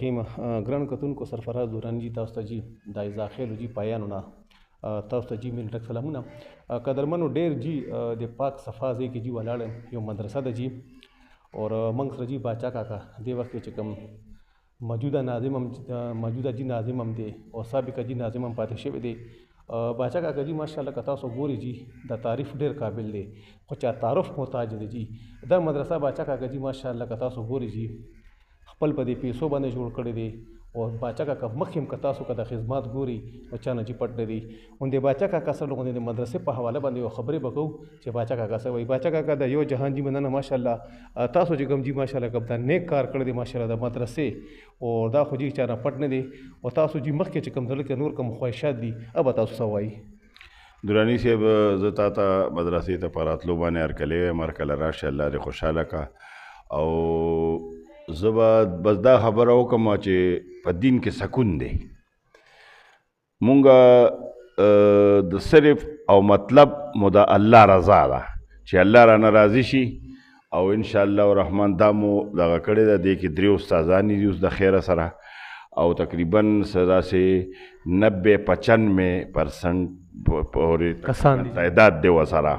کیم ګران کتونکو سرفراز دوران جی تاسو ته جی د ازاخیلو جی پایانونه تاسو ته جی مین ډک سلامونه قدرمنو ډیر جی د پاک صفا ځای کې جی ولاړ یو مدرسه ده جی اور موږ سره جی باچا کاکا دې وخت کې چې کوم موجوده جی ناظم هم دی او سابقه جی ناظم هم پاتې شوی دی باچا کاکا جی ماشاءالله که تاسو ګوري جی د تعریف ډیر قابل دی خو چا تعارف محتاج دی جی دا مدرسه باچا کاکا جی ماشاءالله که تاسو ګوري جی خپل په دې پیسو باندې جوړ کړی دی او باچا کاکا مخکې هم که تاسو که د خدمات ګوري نو چا نه جي پټ نه دي غوندې باچا کاکا سره غوندې د مدرسې په حواله باندې یو خبرې به کوو چې باچا کاکا څه وایي باچا کاکا د یو جهان جي مننه ماشاءالله تاسو چې کوم جي ماشاءالله کوم دا نیک کار کړی دی ماشاءالله د مدرسې او دا خو جي چا نه پټ نه دی او تاسو جي مخکې چې کوم زړه کې نور کوم خواهشات دي ابه تاسو څه وایي درانی صاحب زه تا ته مدرسې ته په راتلو باندې هرکلی وایم هرکله راشه الله دې خوشحاله کا او زه به بس دا خبره وکړم چې په دین کې سکون دی مونږ د صرف او مطلب مو د الله رضا ده چې الله رانه راضي شي او انشاءالله الرحمن دا مو دغه کړې ده دې کې 3 استادان دي اوس د خیره سره او تقریبا داسې 90-95% پورې تعداد دی ورسره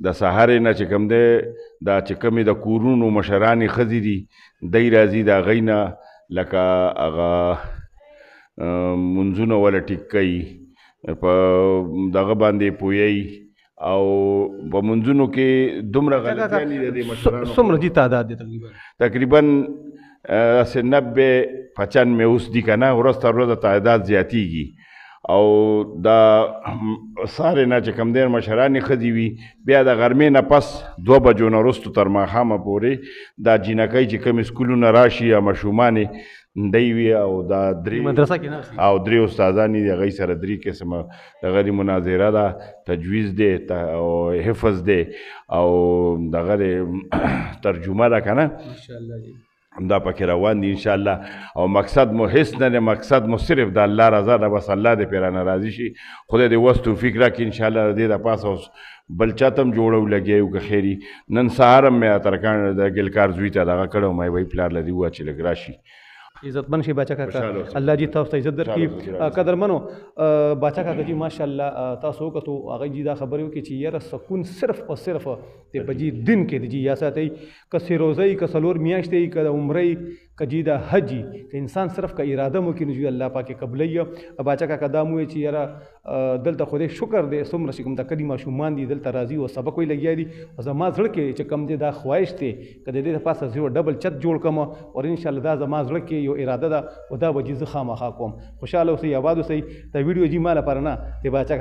د سهارې نه چې کوم دی دا چې کومې د کورونو مشرانې ښځې دي دی راځي د هغوی نه لکه هغه منځونه وله ټیک کوي په دغه باندې پوهیي او په منځونو کې دومره غلطیانې د دې مشرانو څومره جي تعداد دی تقریبا 90-95 اوس دي که نه ورځ تر ورځه تعداد زیاتیږي او دا سارې نه چې کوم دی مشرانې ښځې وي بیا د غرمې نه پس 2 بجو نه وروستو تر ماښامه پورې دا جینکۍ چې کوم سکولونه راشي یا ماشومانې دی وي او دا او 3 استادان دي هغوی سره 3 قسمه دغه د مناظره ده تجویز دی او حفظ دی او دغه ترجمه ده که نه دا پکې روان دي انشاءالله او مقصد مو هیڅ نه دی مقصد مو صرف د الله رضا ده بس الله دې پرې رانه راضي شي خدای دې وس توفیق راکړي انشاءالله د دې د پاسه اوس بل چاته هم جوړو لګیا که خیري نن سهار هم مې ترکان د ګلکار زوی ته دغه کړی وم وایي پلار له دې ووایه چې لږ راشي عزتمن شي باچا کاکا الله جی تاسو ته عزت درکړي قدرمنو باچا کاکا جی ماشاءالله تاسو وکړو هغه جی دا خبرې وکړي چې یاره سکون صرف او صرف د په جي دین کې دی جی یا ساتئ که سروزی که څلور میاشتې که د عمرې که جی د حج که انسان صرف که اراده مو کړي نو الله پاک قبلوي باچا کاکا دا مو چې یاره دلته خدای شکر دی څومره چې کوم د کلي ماشومان دي دلته راځي او سبق وی لګیا دي زما زړه کې چې کوم دی دا خواهش دی که د دې دپاسه زه یو ډبل چت جوړ کړم او انشاءالله دا زما زړه کې یو اراده ده او دا به جي زه خامخا کوم خوشحاله اوسئ آباد اوسئ دا ویډیو جي ما لپاره نه د باچا